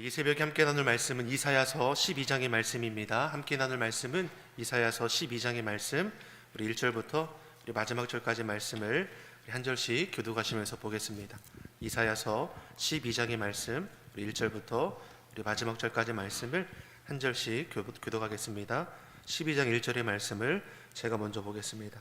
우리 이 새벽에 함께 나눌 말씀은 이사야서 12장의 말씀입니다. 함께 나눌 말씀은 이사야서 12장의 말씀, 우리 1절부터 우리 마지막 절까지 말씀을 우리 한 절씩 교독하시면서 보겠습니다. 이사야서 12장의 말씀, 우리 1절부터 우리 마지막 절까지 말씀을 한 절씩 교독하겠습니다. 12장 1절의 말씀을 제가 먼저 보겠습니다.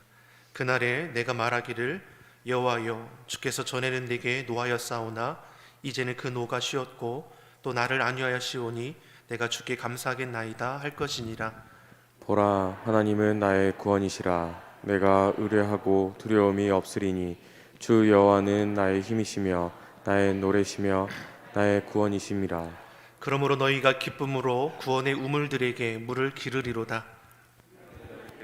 그날에 내가 말하기를 여호와여, 주께서 전에는 내게 노하였사오나 이제는 그 노가 쉬었고 또 나를 안위하였시오니 내가 주께 감사하겠나이다 할 것이니라. 보라, 하나님은 나의 구원이시라. 내가 의뢰하고 두려움이 없으리니 주 여호와는 나의 힘이시며 나의 노래시며 나의 구원이심이라. 그러므로 너희가 기쁨으로 구원의 우물들에게 물을 기르리로다.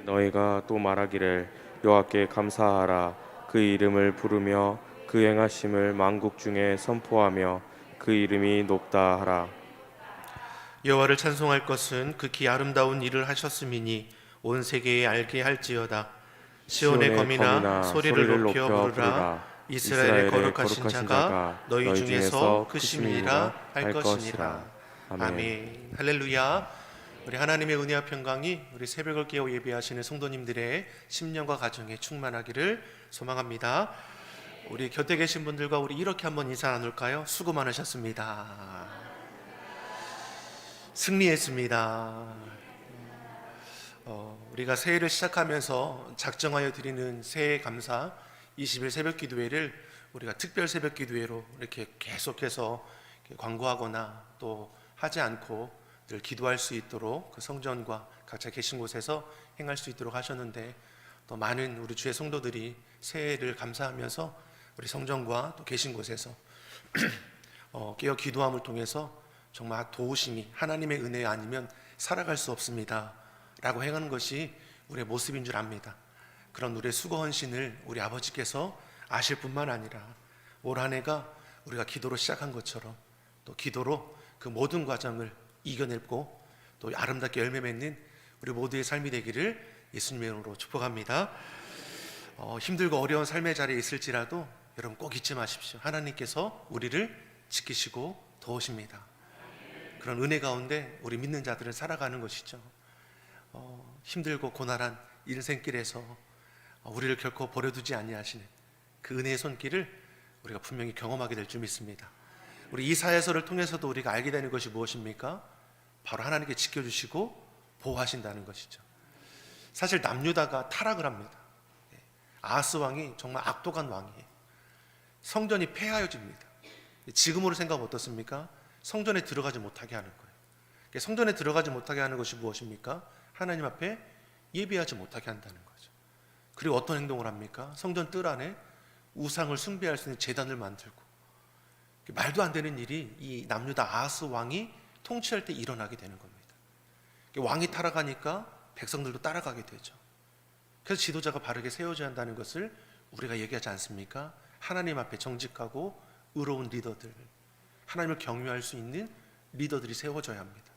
너희가 또 말하기를 여호와께 감사하라. 그 이름을 부르며 그 행하심을 만국 중에 선포하며 그 이름이 높다 하라. 여호와를 찬송할 것은 극히 아름다운 일을 하셨음이니 온 세계에 알게 할지어다. 시온의 검이나 소리를 높여 부르라. 이스라엘의 거룩하신 자가 너희 중에서 크심이니라 할 것이니라. 아멘. 할렐루야. 우리 하나님의 은혜와 평강이 우리 새벽을 깨워 예배하시는 성도님들의 심령과 가정에 충만하기를 소망합니다. 우리 곁에 계신 분들과 우리 이렇게 한번 인사 나눌까요? 수고 많으셨습니다. 승리했습니다. 우리가 새해를 시작하면서 작정하여 드리는 새해 감사 20일 새벽 기도회를 우리가 특별 새벽 기도회로 이렇게 계속해서 광고하거나 또 하지 않고 늘 기도할 수 있도록 그 성전과 각자 계신 곳에서 행할 수 있도록 하셨는데, 또 많은 우리 주의 성도들이 새해를 감사하면서 우리 성전과 또 계신 곳에서 깨어 기도함을 통해서 정말 도우심이 하나님의 은혜 아니면 살아갈 수 없습니다 라고 행하는 것이 우리의 모습인 줄 압니다. 그런 우리의 수고 헌신을 우리 아버지께서 아실 뿐만 아니라 올 한 해가 우리가 기도로 시작한 것처럼 또 기도로 그 모든 과정을 이겨내고 또 아름답게 열매 맺는 우리 모두의 삶이 되기를 예수님의 이름으로 축복합니다. 힘들고 어려운 삶의 자리에 있을지라도 여러분 꼭 잊지 마십시오. 하나님께서 우리를 지키시고 도우십니다. 그런 은혜 가운데 우리 믿는 자들은 살아가는 것이죠. 힘들고 고난한 인생길에서 우리를 결코 버려두지 아니하시는 그 은혜의 손길을 우리가 분명히 경험하게 될 줄 믿습니다. 우리 이사야서를 통해서도 우리가 알게 되는 것이 무엇입니까? 바로 하나님께 지켜주시고 보호하신다는 것이죠. 사실 남유다가 타락을 합니다. 아하스 왕이 정말 악독한 왕이에요. 성전이 폐하여집니다. 지금으로 생각하면 어떻습니까? 성전에 들어가지 못하게 하는 거예요. 성전에 들어가지 못하게 하는 것이 무엇입니까? 하나님 앞에 예배하지 못하게 한다는 거죠. 그리고 어떤 행동을 합니까? 성전 뜰 안에 우상을 숭배할 수 있는 제단을 만들고, 말도 안 되는 일이 이 남유다 아하스 왕이 통치할 때 일어나게 되는 겁니다. 왕이 타락하니까 백성들도 따라가게 되죠. 그래서 지도자가 바르게 세워져야 한다는 것을 우리가 얘기하지 않습니까? 하나님 앞에 정직하고 의로운 리더들, 하나님을 경외할 수 있는 리더들이 세워져야 합니다.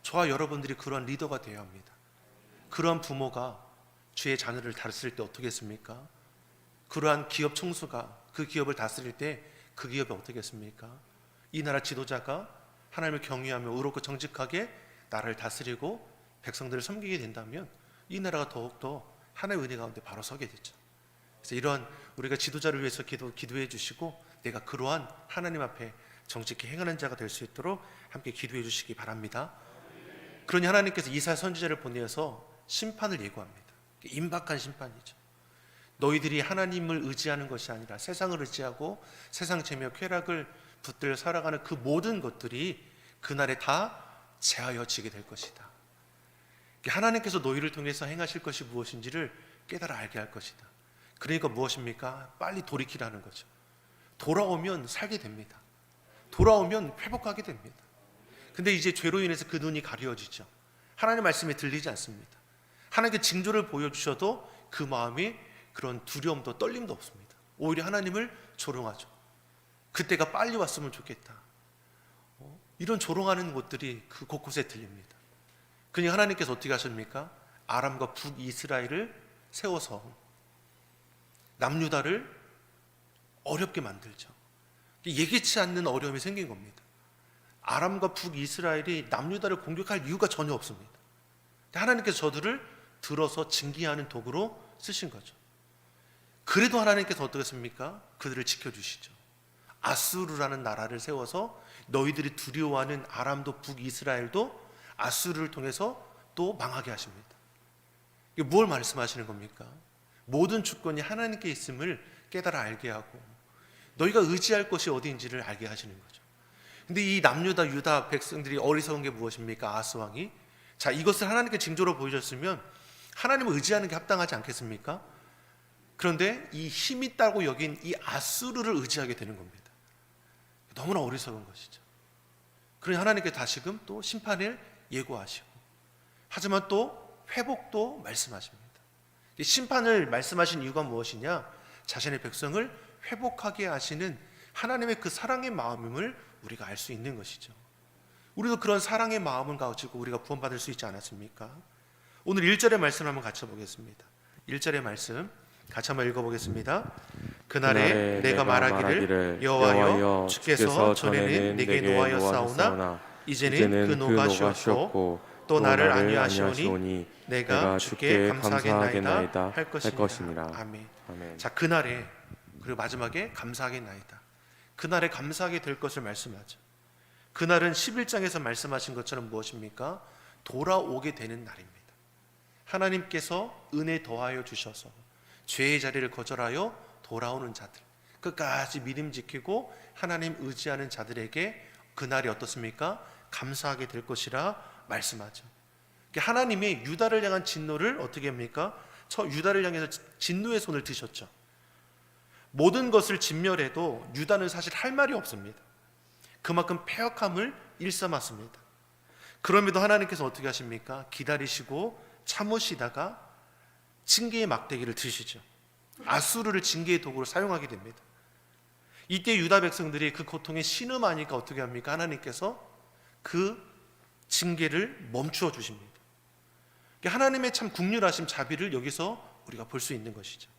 저와 여러분들이 그러한 리더가 되어야 합니다. 그러한 부모가 주의 자녀를 다스릴 때 어떻게 했습니까? 그러한 기업 총수가 그 기업을 다스릴 때 그 기업이 어떻게 했습니까? 이 나라 지도자가 하나님을 경외하며 의롭고 정직하게 나라를 다스리고 백성들을 섬기게 된다면 이 나라가 더욱더 하나님의 은혜 가운데 바로 서게 되죠. 그래서 이러한 우리가 지도자를 위해서 기도해 주시고 내가 그러한 하나님 앞에 정직히 행하는 자가 될 수 있도록 함께 기도해 주시기 바랍니다. 그러니 하나님께서 이사야 선지자를 보내어서 심판을 예고합니다. 임박한 심판이죠. 너희들이 하나님을 의지하는 것이 아니라 세상을 의지하고 세상 재미와 쾌락을 붙들려 살아가는 그 모든 것들이 그날에 다 제하여지게 될 것이다. 하나님께서 너희를 통해서 행하실 것이 무엇인지를 깨달아 알게 할 것이다. 그러니까 무엇입니까? 빨리 돌이키라는 거죠. 돌아오면 살게 됩니다. 돌아오면 회복하게 됩니다. 근데 이제 죄로 인해서 그 눈이 가려지죠. 하나님의 말씀에 들리지 않습니다. 하나님께 징조를 보여주셔도 그 마음이 그런 두려움도 떨림도 없습니다. 오히려 하나님을 조롱하죠. 그때가 빨리 왔으면 좋겠다. 이런 조롱하는 것들이 그 곳곳에 들립니다. 그러니 하나님께서 어떻게 하십니까? 아람과 북이스라엘을 세워서 남유다를 어렵게 만들죠. 예기치 않는 어려움이 생긴 겁니다. 아람과 북이스라엘이 남유다를 공격할 이유가 전혀 없습니다. 하나님께서 저들을 들어서 징계하는 도구로 쓰신 거죠. 그래도 하나님께서 어떻겠습니까? 그들을 지켜주시죠. 아수르라는 나라를 세워서 너희들이 두려워하는 아람도 북이스라엘도 아수르를 통해서 또 망하게 하십니다. 이게 뭘 말씀하시는 겁니까? 모든 주권이 하나님께 있음을 깨달아 알게 하고 너희가 의지할 것이 어디인지를 알게 하시는 거죠. 근데 이 남유다 유다 백성들이 어리석은 게 무엇입니까? 아스 왕이 자, 이것을 하나님께 징조로 보여줬으면 하나님을 의지하는 게 합당하지 않겠습니까? 그런데 이 힘 있다고 여긴 이 아수르를 의지하게 되는 겁니다. 너무나 어리석은 것이죠. 그러니 하나님께 다시금 또 심판을 예고하시고 하지만 또 회복도 말씀하십니다. 심판을 말씀하신 이유가 무엇이냐? 자신의 백성을 회복하게 하시는 하나님의 그 사랑의 마음임을 우리가 알 수 있는 것이죠. 우리도 그런 사랑의 마음을 가지고 우리가 구원받을 수 있지 않았습니까? 오늘 1절의 말씀 한번 같이 보겠습니다. 1절의 말씀 같이 한번 읽어보겠습니다. 그날에 내가 말하기를 여호와여 주께서 전에는 내게 노하였사오나 이제는 그 노가 쉬었고 또 나를 안위하시오니 내가 주께 감사하겠나이다 할 것이니라. 아멘. 자, 그날에 그리고 마지막에 감사하겠나이다. 그날에 감사하게 될 것을 말씀하죠. 그날은 11장에서 말씀하신 것처럼 무엇입니까? 돌아오게 되는 날입니다. 하나님께서 은혜 더하여 주셔서 죄의 자리를 거절하여 돌아오는 자들, 끝까지 믿음 지키고 하나님 의지하는 자들에게 그날이 어떻습니까? 감사하게 될 것이라 말씀하죠. 하나님이 유다를 향한 진노를 어떻게 합니까? 유다를 향해서 진노의 손을 드셨죠. 모든 것을 진멸해도 유다는 사실 할 말이 없습니다. 그만큼 패역함을 일삼았습니다. 그럼에도 하나님께서 어떻게 하십니까? 기다리시고 참으시다가 징계의 막대기를 드시죠. 아수르를 징계의 도구로 사용하게 됩니다. 이때 유다 백성들이 그 고통에 신음하니까 어떻게 합니까? 하나님께서 그 징계를 멈추어 주십니다. 하나님의 참 국률하심 자비를 여기서 우리가 볼 수 있는 것이죠.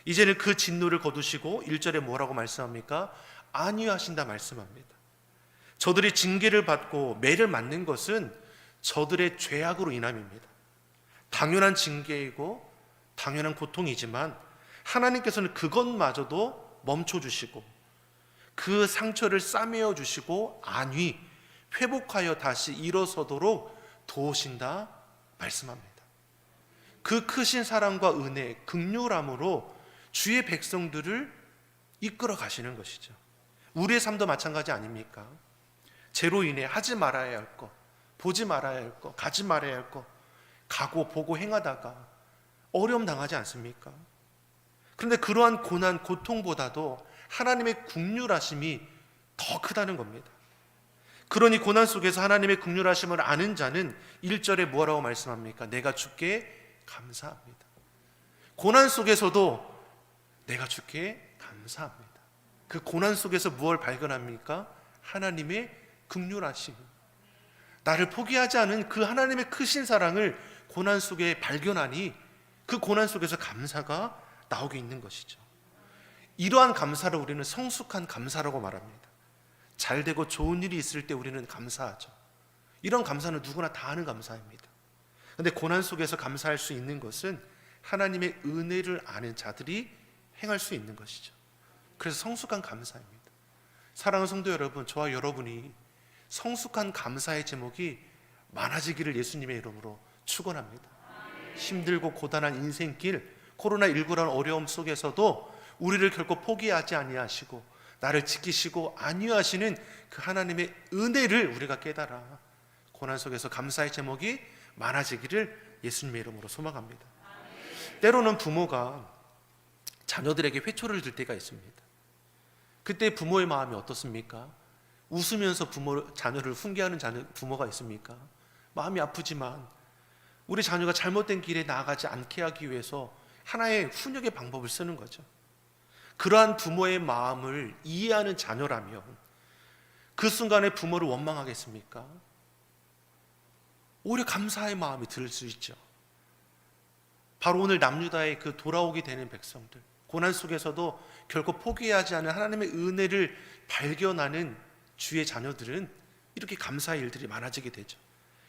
이제는 그 진노를 거두시고 1절에 뭐라고 말씀합니까? 안위하신다 말씀합니다. 저들이 징계를 받고 매를 맞는 것은 저들의 죄악으로 인함입니다. 당연한 징계이고 당연한 고통이지만 하나님께서는 그것마저도 멈춰주시고 그 상처를 싸매어 주시고 안위, 회복하여 다시 일어서도록 도우신다 말씀합니다. 그 크신 사랑과 은혜, 긍휼함으로 주의 백성들을 이끌어 가시는 것이죠. 우리의 삶도 마찬가지 아닙니까? 죄로 인해 하지 말아야 할 것, 보지 말아야 할 것, 가지 말아야 할 것 가고 보고 행하다가 어려움 당하지 않습니까? 그런데 그러한 고난, 고통보다도 하나님의 긍휼하심이 더 크다는 겁니다. 그러니 고난 속에서 하나님의 긍휼하심을 아는 자는 1절에 뭐라고 말씀합니까? 내가 주께 감사합니다. 고난 속에서도 내가 주께 감사합니다. 그 고난 속에서 무엇을 발견합니까? 하나님의 긍휼하심. 나를 포기하지 않은 그 하나님의 크신 사랑을 고난 속에 발견하니 그 고난 속에서 감사가 나오게 있는 것이죠. 이러한 감사를 우리는 성숙한 감사라고 말합니다. 잘 되고 좋은 일이 있을 때 우리는 감사하죠. 이런 감사는 누구나 다 하는 감사입니다. 그런데 고난 속에서 감사할 수 있는 것은 하나님의 은혜를 아는 자들이 행할 수 있는 것이죠. 그래서 성숙한 감사입니다. 사랑하는 성도 여러분, 저와 여러분이 성숙한 감사의 제목이 많아지기를 예수님의 이름으로 축원합니다. 힘들고 고단한 인생길, 코로나19라는 어려움 속에서도 우리를 결코 포기하지 아니하시고 나를 지키시고 안위하시는 그 하나님의 은혜를 우리가 깨달아 고난 속에서 감사의 제목이 많아지기를 예수님의 이름으로 소망합니다. 때로는 부모가 자녀들에게 회초리를 들 때가 있습니다. 그때 부모의 마음이 어떻습니까? 웃으면서 자녀를 훈계하는 부모가 있습니까? 마음이 아프지만 우리 자녀가 잘못된 길에 나아가지 않게 하기 위해서 하나의 훈육의 방법을 쓰는 거죠. 그러한 부모의 마음을 이해하는 자녀라면 그 순간에 부모를 원망하겠습니까? 오히려 감사의 마음이 들 수 있죠. 바로 오늘 남유다의 그 돌아오게 되는 백성들, 고난 속에서도 결코 포기하지 않은 하나님의 은혜를 발견하는 주의 자녀들은 이렇게 감사의 일들이 많아지게 되죠.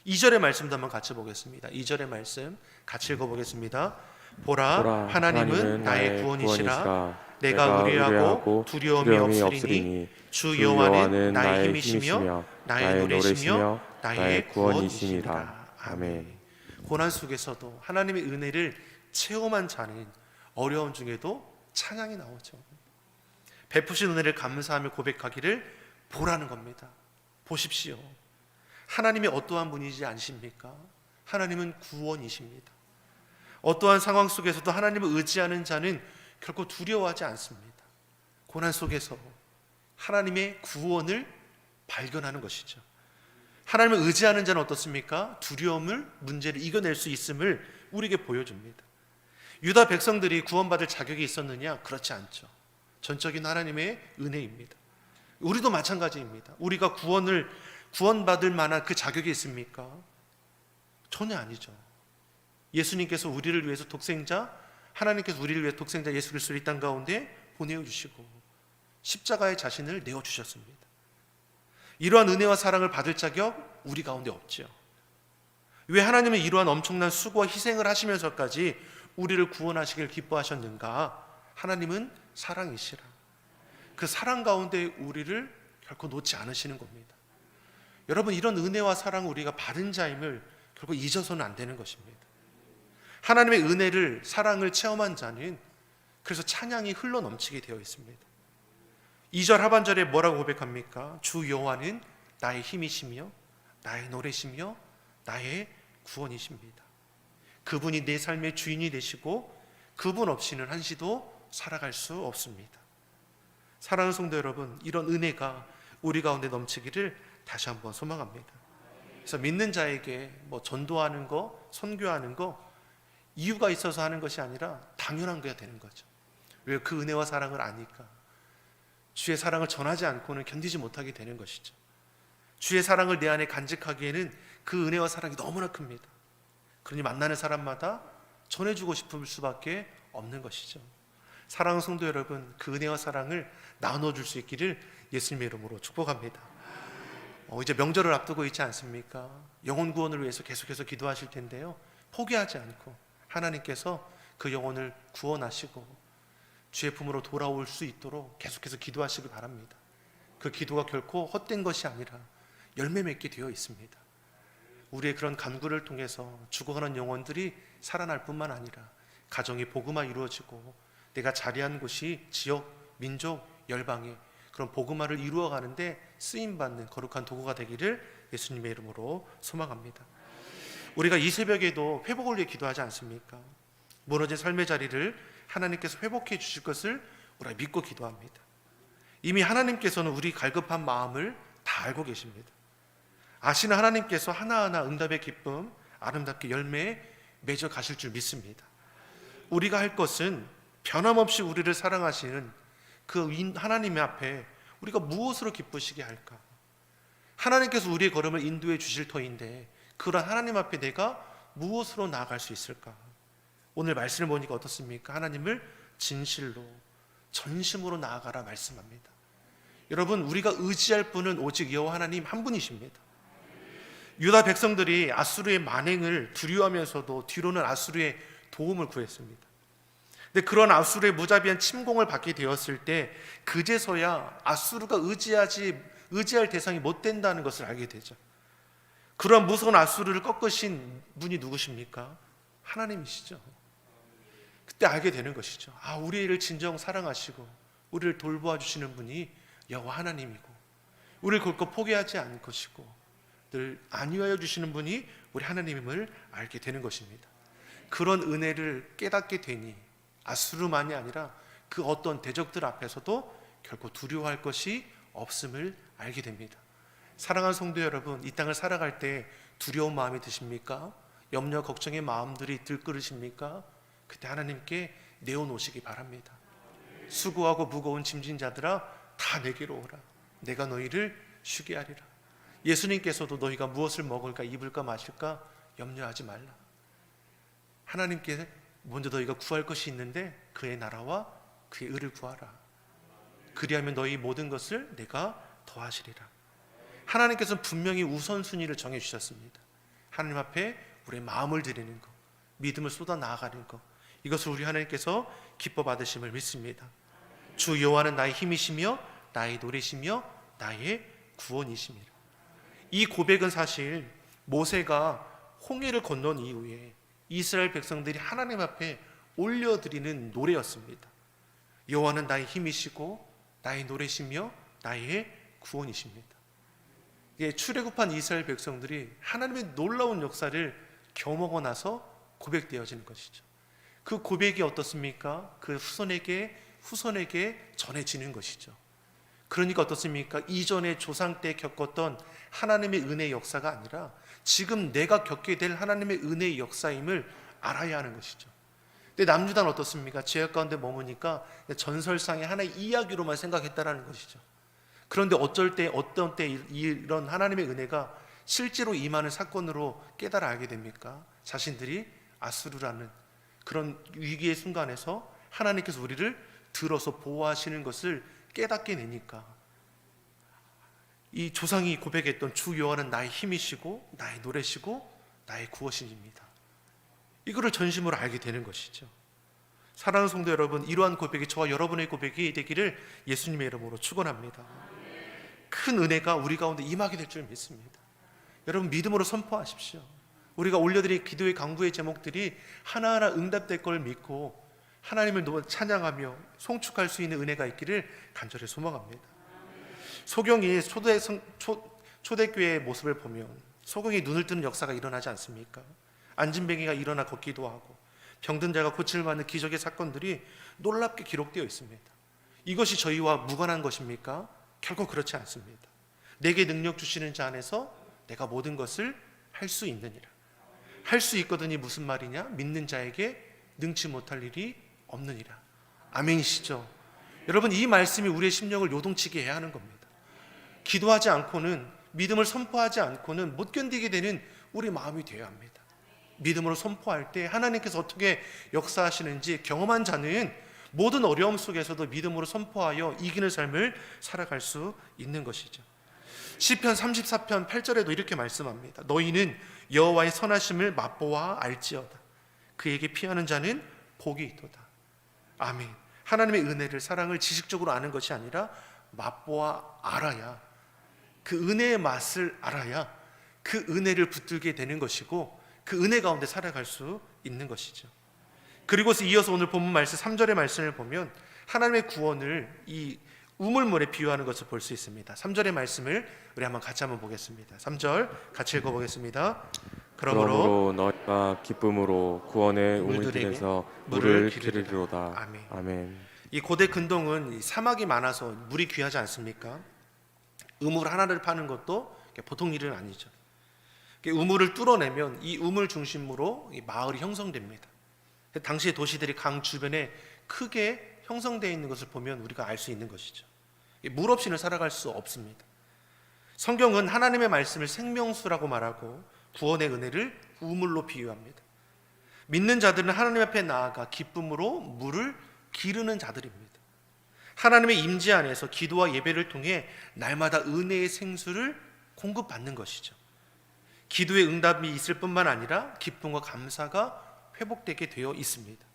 2절의 말씀도 한번 같이 보겠습니다. 2절의 말씀 같이 읽어보겠습니다. 보라, 하나님은 나의 구원이시라. 내가 의뢰하고 두려움이 없으리니 주 여호와는 나의 힘이시며 나의 노래시며 나의 구원이시니라. 아멘. 고난 속에서도 하나님의 은혜를 체험한 자는 어려움 중에도 찬양이 나오죠. 베푸신 은혜를 감사하며 고백하기를 보라는 겁니다. 보십시오. 하나님이 어떠한 분이지 않습니까? 하나님은 구원이십니다. 어떠한 상황 속에서도 하나님을 의지하는 자는 결코 두려워하지 않습니다. 고난 속에서 하나님의 구원을 발견하는 것이죠. 하나님을 의지하는 자는 어떻습니까? 두려움을, 문제를 이겨낼 수 있음을 우리에게 보여줍니다. 유다 백성들이 구원받을 자격이 있었느냐? 그렇지 않죠. 전적인 하나님의 은혜입니다. 우리도 마찬가지입니다. 우리가 구원받을 만한 그 자격이 있습니까? 전혀 아니죠. 예수님께서 우리를 위해서 하나님께서 우리를 위해 독생자 예수 그리스도를 이 땅 가운데 보내주시고 십자가의 자신을 내어주셨습니다. 이러한 은혜와 사랑을 받을 자격 우리 가운데 없죠. 왜 하나님은 이러한 엄청난 수고와 희생을 하시면서까지 우리를 구원하시길 기뻐하셨는가? 하나님은 사랑이시라. 그 사랑 가운데 우리를 결코 놓지 않으시는 겁니다. 여러분, 이런 은혜와 사랑을 우리가 받은 자임을 결코 잊어서는 안 되는 것입니다. 하나님의 은혜를, 사랑을 체험한 자는 그래서 찬양이 흘러 넘치게 되어 있습니다. 2절 하반절에 뭐라고 고백합니까? 주 여호와는 나의 힘이시며 나의 노래시며 나의 구원이십니다. 그분이 내 삶의 주인이 되시고 그분 없이는 한시도 살아갈 수 없습니다. 사랑하는 성도 여러분, 이런 은혜가 우리 가운데 넘치기를 다시 한번 소망합니다. 그래서 믿는 자에게 전도하는 거, 선교하는 거 이유가 있어서 하는 것이 아니라 당연한 거야 되는 거죠. 왜? 그 은혜와 사랑을 아니까. 주의 사랑을 전하지 않고는 견디지 못하게 되는 것이죠. 주의 사랑을 내 안에 간직하기에는 그 은혜와 사랑이 너무나 큽니다. 그러니 만나는 사람마다 전해주고 싶을 수밖에 없는 것이죠. 사랑하는 성도 여러분, 그 은혜와 사랑을 나눠줄 수 있기를 예수님의 이름으로 축복합니다. 이제 명절을 앞두고 있지 않습니까? 영혼 구원을 위해서 계속해서 기도하실 텐데요, 포기하지 않고 하나님께서 그 영혼을 구원하시고 주의 품으로 돌아올 수 있도록 계속해서 기도하시기 바랍니다. 그 기도가 결코 헛된 것이 아니라 열매 맺게 되어 있습니다. 우리의 그런 간구를 통해서 죽어가는 영혼들이 살아날 뿐만 아니라 가정이 복음화 이루어지고 내가 자리한 곳이 지역, 민족, 열방에 그런 복음화를 이루어가는데 쓰임받는 거룩한 도구가 되기를 예수님의 이름으로 소망합니다. 우리가 이 새벽에도 회복을 위해 기도하지 않습니까? 무너진 삶의 자리를 하나님께서 회복해 주실 것을 우리가 믿고 기도합니다. 이미 하나님께서는 우리 갈급한 마음을 다 알고 계십니다. 아시는 하나님께서 하나하나 응답의 기쁨 아름답게 열매에 맺어 가실 줄 믿습니다. 우리가 할 것은 변함없이 우리를 사랑하시는 그 하나님 앞에 우리가 무엇으로 기쁘시게 할까? 하나님께서 우리의 걸음을 인도해 주실 터인데 그런 하나님 앞에 내가 무엇으로 나아갈 수 있을까? 오늘 말씀을 보니까 어떻습니까? 하나님을 진실로 전심으로 나아가라 말씀합니다. 여러분, 우리가 의지할 분은 오직 여호와 하나님 한 분이십니다. 유다 백성들이 아수르의 만행을 두려워하면서도 뒤로는 아수르의 도움을 구했습니다. 근데 그런 아수르의 무자비한 침공을 받게 되었을 때 그제서야 아수르가 의지할 대상이 못 된다는 것을 알게 되죠. 그런 무서운 아수르를 꺾으신 분이 누구십니까? 하나님이시죠. 그때 알게 되는 것이죠. 우리를 진정 사랑하시고 우리를 돌보아 주시는 분이 여호와 하나님이고 우리를 결코 포기하지 않을 것이고 늘 안위하여 주시는 분이 우리 하나님임을 알게 되는 것입니다. 그런 은혜를 깨닫게 되니 아수르만이 아니라 그 어떤 대적들 앞에서도 결코 두려워할 것이 없음을 알게 됩니다. 사랑하는 성도 여러분, 이 땅을 살아갈 때 두려운 마음이 드십니까? 염려, 걱정의 마음들이 들끓으십니까? 그때 하나님께 내어놓으시기 바랍니다. 수고하고 무거운 짐진 자들아 다 내게로 오라. 내가 너희를 쉬게 하리라. 예수님께서도 너희가 무엇을 먹을까 입을까 마실까 염려하지 말라. 하나님께 먼저 너희가 구할 것이 있는데 그의 나라와 그의 의를 구하라. 그리하면 너희 모든 것을 내가 더하시리라. 하나님께서는 분명히 우선순위를 정해주셨습니다. 하나님 앞에 우리의 마음을 드리는 것, 믿음을 쏟아 나아가는 것, 이것을 우리 하나님께서 기뻐 받으심을 믿습니다. 주 여호와는 나의 힘이시며 나의 노래시며 나의 구원이십니다. 이 고백은 사실 모세가 홍해를 건넌 이후에 이스라엘 백성들이 하나님 앞에 올려드리는 노래였습니다. 여호와는 나의 힘이시고 나의 노래시며 나의 구원이십니다. 출애굽한 이스라엘 백성들이 하나님의 놀라운 역사를 경험하고 나서 고백되어지는 것이죠. 그 고백이 어떻습니까? 그 후손에게 전해지는 것이죠. 그러니까 어떻습니까? 이전에 조상 때 겪었던 하나님의 은혜의 역사가 아니라 지금 내가 겪게 될 하나님의 은혜의 역사임을 알아야 하는 것이죠. 근데 남유다는 어떻습니까? 죄악 가운데 머무니까 전설상의 하나의 이야기로만 생각했다라는 것이죠. 그런데 어떤 때 이런 하나님의 은혜가 실제로 임하는 사건으로 깨달아 알게 됩니까? 자신들이 아수르라는 그런 위기의 순간에서 하나님께서 우리를 들어서 보호하시는 것을 깨닫게 되니까 이 조상이 고백했던 주 여호와는 나의 힘이시고 나의 노래시고 나의 구원이십니다. 이거를 전심으로 알게 되는 것이죠. 사랑하는 성도 여러분, 이러한 고백이 저와 여러분의 고백이 되기를 예수님의 이름으로 축원합니다. 큰 은혜가 우리 가운데 임하게 될 줄 믿습니다. 여러분 믿음으로 선포하십시오. 우리가 올려드린 기도의 강구의 제목들이 하나하나 응답될 걸 믿고 하나님을 찬양하며 송축할 수 있는 은혜가 있기를 간절히 소망합니다. 소경이 초대교회의 모습을 보면 소경이 눈을 뜨는 역사가 일어나지 않습니까? 안진뱅이가 일어나 걷기도 하고 병든 자가 고침을 받는 기적의 사건들이 놀랍게 기록되어 있습니다. 이것이 저희와 무관한 것입니까? 결코 그렇지 않습니다. 내게 능력 주시는 자 안에서 내가 모든 것을 할 수 있느니라. 할 수 있거든이 무슨 말이냐? 믿는 자에게 능치 못할 일이 없느니라. 아멘이시죠? 여러분 이 말씀이 우리의 심령을 요동치게 해야 하는 겁니다. 기도하지 않고는, 믿음을 선포하지 않고는 못 견디게 되는 우리 마음이 되어야 합니다. 믿음으로 선포할 때 하나님께서 어떻게 역사하시는지 경험한 자는 모든 어려움 속에서도 믿음으로 선포하여 이기는 삶을 살아갈 수 있는 것이죠. 시편 34편 8절에도 이렇게 말씀합니다. 너희는 여호와의 선하심을 맛보아 알지어다. 그에게 피하는 자는 복이 있도다. 아멘. 하나님의 은혜를, 사랑을 지식적으로 아는 것이 아니라 맛보아 알아야, 그 은혜의 맛을 알아야 그 은혜를 붙들게 되는 것이고 그 은혜 가운데 살아갈 수 있는 것이죠. 그리고서 이어서 오늘 본문 말씀 3절의 말씀을 보면 하나님의 구원을 이 우물물에 비유하는 것을 볼 수 있습니다. 3절의 말씀을 우리 같이 한번 보겠습니다. 3절 같이 읽어보겠습니다. 그러므로 너희가 기쁨으로 구원의 우물들에서 물을 기르리로다. 아멘. 아멘. 이 고대 근동은 사막이 많아서 물이 귀하지 않습니까? 우물 하나를 파는 것도 보통 일은 아니죠. 우물을 뚫어내면 이 우물 중심으로 이 마을이 형성됩니다. 당시의 도시들이 강 주변에 크게 형성되어 있는 것을 보면 우리가 알 수 있는 것이죠. 물 없이는 살아갈 수 없습니다. 성경은 하나님의 말씀을 생명수라고 말하고 구원의 은혜를 우물로 비유합니다. 믿는 자들은 하나님 앞에 나아가 기쁨으로 물을 기르는 자들입니다. 하나님의 임재 안에서 기도와 예배를 통해 날마다 은혜의 생수를 공급받는 것이죠. 기도의 응답이 있을 뿐만 아니라 기쁨과 감사가 회복되게 되어 있습니다.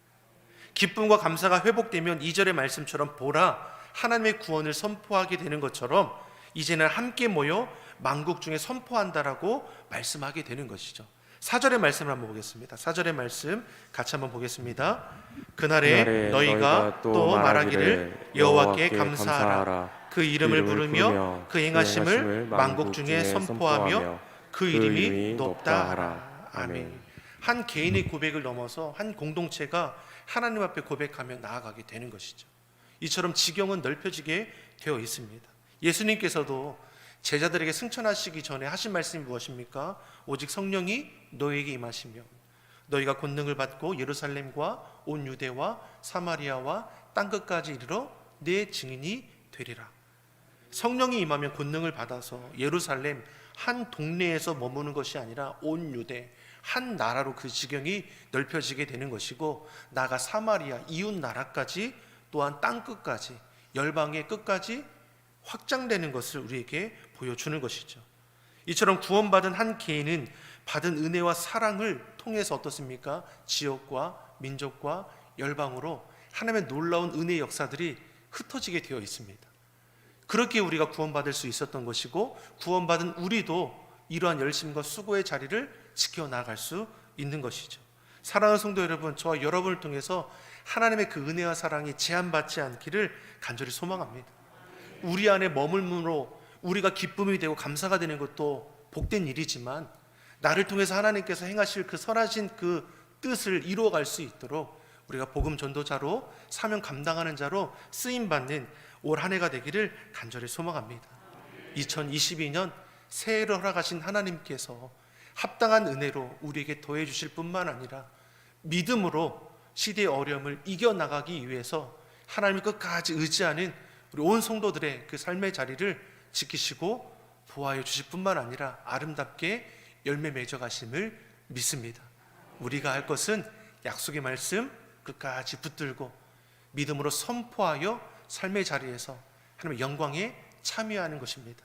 기쁨과 감사가 회복되면 2절의 말씀처럼 보라, 하나님의 구원을 선포하게 되는 것처럼 이제는 함께 모여 만국 중에 선포한다라고 말씀하게 되는 것이죠. 4절의 말씀을 한번 보겠습니다. 4절의 말씀 같이 한번 보겠습니다. 그날에 너희가 또 말하기를 여호와께 감사하라. 그 이름을 부르며 그 행하심을 만국 중에 선포하며 그 이름이 높다 하라. 아멘. 한 개인의 고백을 넘어서 한 공동체가 하나님 앞에 고백하며 나아가게 되는 것이죠. 이처럼 지경은 넓혀지게 되어 있습니다. 예수님께서도 제자들에게 승천하시기 전에 하신 말씀이 무엇입니까? 오직 성령이 너희에게 임하시며 너희가 권능을 받고 예루살렘과 온 유대와 사마리아와 땅끝까지 이르러 내 증인이 되리라. 성령이 임하면 권능을 받아서 예루살렘 한 동네에서 머무는 것이 아니라 온 유대 한 나라로 그 지경이 넓혀지게 되는 것이고 나아가 사마리아 이웃 나라까지 또한 땅끝까지 열방의 끝까지 확장되는 것을 우리에게 보여주는 것이죠. 이처럼 구원받은 한 개인은 받은 은혜와 사랑을 통해서 어떻습니까? 지역과 민족과 열방으로 하나님의 놀라운 은혜의 역사들이 흩어지게 되어 있습니다. 그렇게 우리가 구원받을 수 있었던 것이고, 구원받은 우리도 이러한 열심과 수고의 자리를 지켜나갈 수 있는 것이죠. 사랑하는 성도 여러분, 저와 여러분을 통해서 하나님의 그 은혜와 사랑이 제한받지 않기를 간절히 소망합니다. 우리 안에 머물므로 우리가 기쁨이 되고 감사가 되는 것도 복된 일이지만, 나를 통해서 하나님께서 행하실 그 선하신 그 뜻을 이루어갈 수 있도록 우리가 복음 전도자로, 사명 감당하는 자로 쓰임받는 올 한 해가 되기를 간절히 소망합니다. 2022년 새해를 허락하신 하나님께서 합당한 은혜로 우리에게 더해 주실 뿐만 아니라 믿음으로 시대의 어려움을 이겨나가기 위해서 하나님을 끝까지 의지하는 우리 온 성도들의 그 삶의 자리를 지키시고 보호하여 주실 뿐만 아니라 아름답게 열매 맺어 가심을 믿습니다. 우리가 할 것은 약속의 말씀 끝까지 붙들고 믿음으로 선포하여 삶의 자리에서 하나님의 영광에 참여하는 것입니다.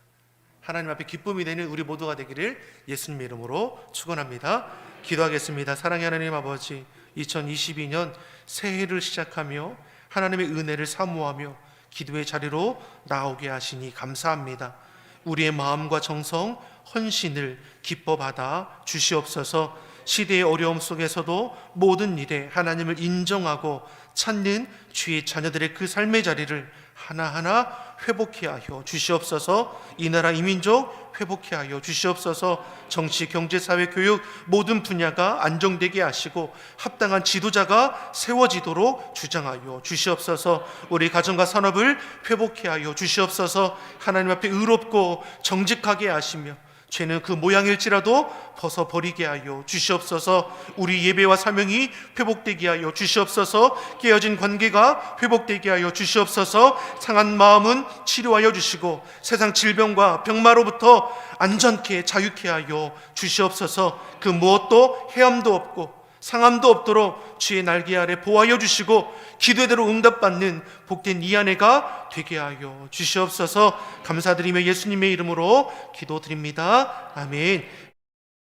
하나님 앞에 기쁨이 되는 우리 모두가 되기를 예수님의 이름으로 축원합니다. 기도하겠습니다. 사랑의 하나님 아버지, 2022년 새해를 시작하며 하나님의 은혜를 사모하며 기도의 자리로 나오게 하시니 감사합니다. 우리의 마음과 정성, 헌신을 기뻐 받아 주시옵소서. 시대의 어려움 속에서도 모든 일에 하나님을 인정하고 찾는 주의 자녀들의 그 삶의 자리를 하나하나 회복케 하여 주시옵소서. 이 나라 이 민족 회복케 하여 주시옵소서. 정치, 경제, 사회, 교육 모든 분야가 안정되게 하시고 합당한 지도자가 세워지도록 주장하여 주시옵소서. 우리 가정과 산업을 회복케 하여 주시옵소서. 하나님 앞에 의롭고 정직하게 하시며 죄는 그 모양일지라도 벗어버리게 하여 주시옵소서. 우리 예배와 사명이 회복되게 하여 주시옵소서. 깨어진 관계가 회복되게 하여 주시옵소서. 상한 마음은 치료하여 주시고 세상 질병과 병마로부터 안전케 자유케 하여 주시옵소서. 그 무엇도 해함도 없고 상함도 없도록 주의 날개 아래 보호하여 주시고 기도대로 응답받는 복된 이 한 해가 되게 하여 주시옵소서. 감사드리며 예수님의 이름으로 기도드립니다. 아멘.